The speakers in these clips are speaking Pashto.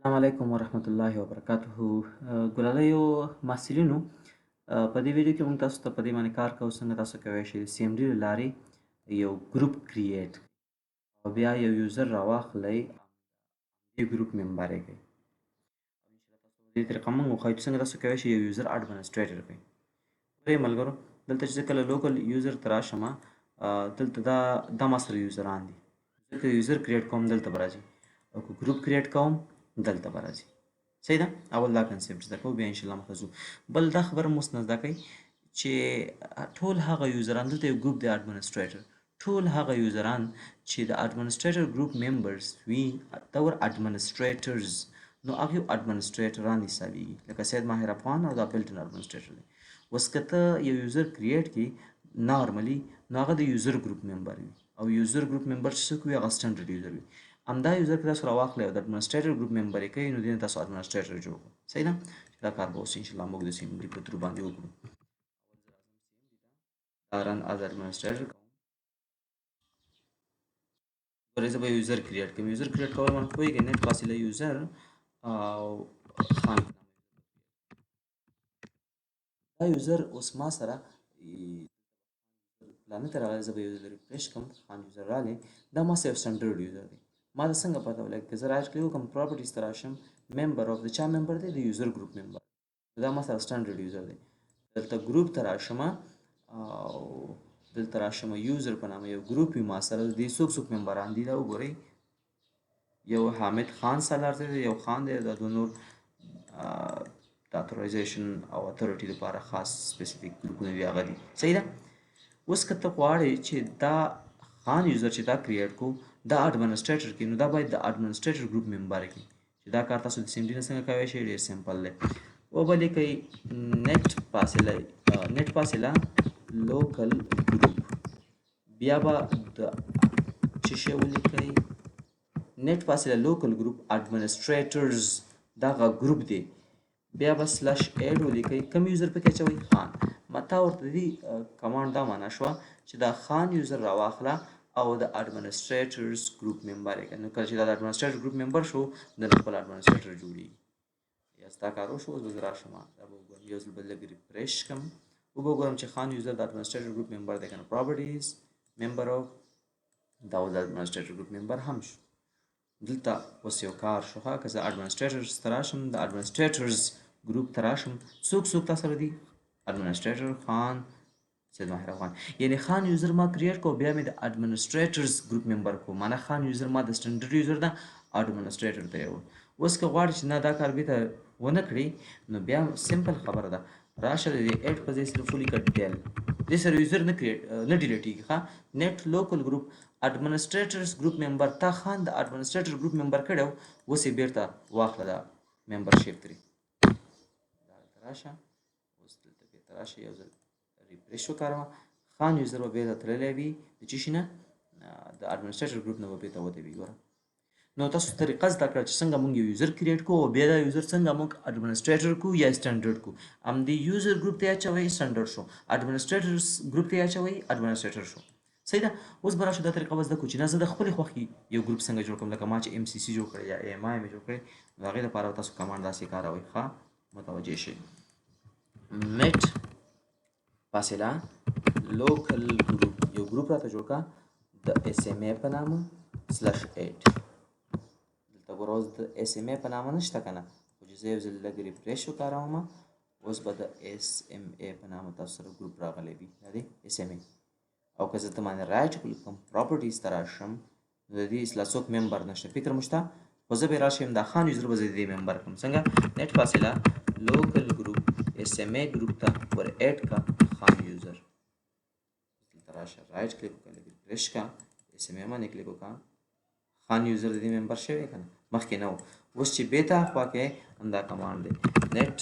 السلام علیکم ورحمت الله وبرکاته. ګلالیو محصلینو، په دې ویډیو کې موږ تاسو ته په دې باندې کار کوو څنګه تاسو کولی شئ د CMD له لارې یو ګروپ کریټ او بیا یو یوزر راواخلئ دې ګروپ ممبر یې کړئ. انشاءالله تاسو په دې طریقه موږ وښایو چې څنګه تاسو کولی شئ یو یوزر اډمنسټریټر کړئ. ګورئ ملګرو، دلته چې زه کله لوکل یوزر ته راشم، دلته دا ما سره یوزران دي. زه که یوزر کریټ کوم دلته به راځي، او که ګروپ کریټ کوم دلته به راځي. صحیح ده؟ اول دا کنسپټ زده کوو، بیا انشاءالله مخته ځو. بل دا خبره مو اوس نه زده کوئ چې ټول هغه یوزران، دلته یو ګروپ دی اډمنسټریټر، ټول هغه یوزران چې د اډمنسټریټر ګروپ ممبرز وي دا ور اډمنسټریټرز، نو هغه اډمنسټریټران حسابیږي. لکه سید ماهر افغان او دا بلټن اډمنسټریټر دی. اوس که ته یو یوزر کریټ کړي نارملی، نو هغه د یوزر ګروپ ممبر وي، او یوزر ګروپ ممبر چې څوک وي هغه سټنډرډ یوزر وي. همدا یوزر که تاسو راواخلئ او د اډمنسټریټر ګروپ ممبر یې کوئ، نو دې نه تاسو اډمنسټریټر جوړ کړو. صحیح ده؟ دا کار به اوس انشاءالله موږ د CMD په ترو باندې وکړو. دا رن از اډمنسټریټر کوم. ګورئ زه به یوزر کریټ کوم. یوزر کریټ کول باندې پوهېږئ، نیټ فاصله یوزر او خان. دا یوزر اوس ما سره پلانې ته راغلی. زه به یو ځل ریفرش کړم، خان یوزر راغلی. دا ما سره یو سټنډرډ یوزر دی. ما ته څنګه پته ولګي؟ که زه رایټ کلیک وکړم پراپرټیز ته راشم، ممبر آف د چا ممبر دی؟ د یوزر ګروپ ممبر. دا ما سره سټنډرډ یوزر دی. دلته ګروپ ته راشم او دلته راشم یوزر په نامه یو ګروپ وي ما سره. د دې څوک ممبران دي دا وګورئ. یو حامد خان سالار دی، یو خان دی، دا دوه نور د اتورایزیشن او اتورټي لپاره خاص سپیسیفیک ګروپونه دي هغه دي. صحیح ده؟ اوس که ته غواړې چې دا خان یوزر چې دا کریټ کو دا اډمنسټریټر کې، نو دا باید د اډمنسټریټر ګروپ ممبر کې. چې دا کار تاسو د CMD نه څنګه کولی شئ؟ ډېر سمپل دی. وبلیکئ نیټ فاصله لوکل ګروپ، بیا به د څه شی ولیکئ؟ نیټ فاصله لوکل ګروپ اډمنسټریټرز، دغه ګروپ دی. بیا به سلش ایډ ولیکئ. کوم یوزر پکې اچوئ؟ خان. متا ورته دی کمانډ دا معنا شوه چې دا خان یوزر راواخله او د اډمنسټریټرز ګروپ ممبر یې کړه. نو کله چې دا د اډمنسټریټر ګروپ ممبر شو، د خپل اډمنسټریټر جوړېږي. یا ستا کار وشو. اوس به زه راشم، دا به وګورم، یو ځل به لږ ریفرش کړم، وګورم چې خان یوزر د اډمنسټریټر ګروپ ممبر دی که نه. پراپرټیز ممبر آف، دا اوس د اډمنسټریټر ګروپ ممبر هم شو. دلته اوس یو کار شو. که زه اډمنسټریټرز ته راشم، د اډمنسټریټرز ګروپ ته راشم، څوک تا سره دي؟ اډمنسټریټر خان، سید ماهر افغان. یعنی خان یوزر ما کریټ کو، بیا مې د اډمنسټریټرز ګروپ ممبر کو. معنا خان یوزر ما د سټنډرډ یوزر ده، اډمنسټریټر ته یو. اوس که غواړې چې نه دا کار بیرته ونه کړي، نو بیا سمپل خبره ده، راشه د دې ایډ په ځای صرف ولیکه ډیل. دې سره یوزر نه ډیلیټېږي. ښه، نیټ لوکل ګروپ اډمنسټریټرز ګروپ ممبر، تا خان د اډمنسټریټر ګروپ ممبر کړی و، اوس یې بیرته واخله دا ممبرشپ ترې. دلته راشه، اوس دلته بیرته راشه، یو ځل ریفرش وکاروه. خان یوزر به بیرته تللی وي د څه شي نه، د اډمنسټریټر ګروپ نه به بیرته وتی وي. ګوره، نو تاسو طریقه زده کړه چې څنګه موږ یو یوزر کریټ کوو، او بیا دا یوزر څنګه موږ اډمنسټریټر کو یا سټنډرډ کو. همدې یوزر ګروپ ته یې اچوئ، سټنډرډ شو. اډمنسټریټرز ګروپ ته یې اچوئ، اډمنسټریټر شو. صحیح ده؟ اوس به راشو دا طریقه به زده کړو چې نه زه د خپلې خوښې یو ګروپ څنګه جوړ کړم. لکه ما چې MCC جوړ کړی یا AMI مې جوړ کړی، نو هغې لپاره به تاسو کمانډ داسې کاروئ. ښه متوجه شئ. میټ فاصله لوکل ګروپ، یو ګروپ راته جوړ کړه د SMA په نامه /8. دلته ګوره اوس د SMA په نامه نشته که نه، خو چې زه یو ځل لږ ریفرش وکاروم، اوس به د SMA په نامه تاسو سره ګروپ راغلی وي. دا دی SMA. او که زه ته باندې رایټ کلیک کوم، پراپرټیز ته راشم، نو د دې اصلاح څوک ممبر نشته. فکر مو شته؟ خو زه به راشم دا خان یوزر به زه د دې ممبر کړم. څنګه؟ نیټ فاصله لوکل ګروپ SMA ګروپ ته ور ایډ کا خان یوزر. دلته راشه، رایټ کلیک وکړه، ریفرش کا، SMA باندې کلیک وکړه، خان یوزر د دې ممبر شوی که نه؟ مخکې نه و. اوس چې بیته خوا کې همدا کمانډ دی، نیټ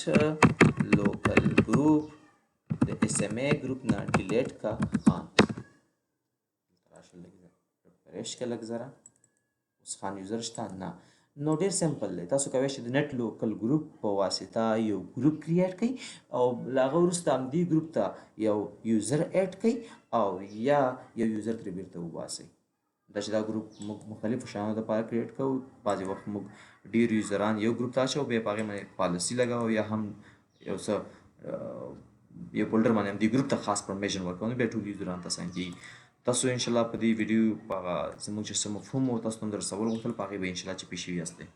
لوکل ګروپ د SMA ګروپ نه ډیلیټ کا خان. راشه لږ ریفرش کړه لږ ذره. اوس خان یوزر شته؟ نه. نو ډېر سمپل دی. تاسو کولی شئ د نیټ لوکل ګروپ په واسطه یو ګروپ کریټ کړئ، او له هغه وروسته همدې ګروپ ته یو یوزر ایډ کړئ، او یا یو یوزر ترې بیرته وباسئ. دا چې دا ګروپ موږ مختلفو شیانو دپاره کریټ کوو. بعضې وخت موږ ډېر یوزران یو ګروپ ته اچوو، بیا په هغې باندې پالیسي لګوو، یا هم یو څه یو فولډر باندې همدې ګروپ ته خاص پرمیشن ورکوو، نو بیا ټول یوزران ته اسان کېږي. تاسو انشاءالله په دې ویډیو په هغه زموږ چې څه مفهوم و تاسو ته هم در رسول غوښتل، په هغې به انشاءالله چې پوه شوي یاستئ.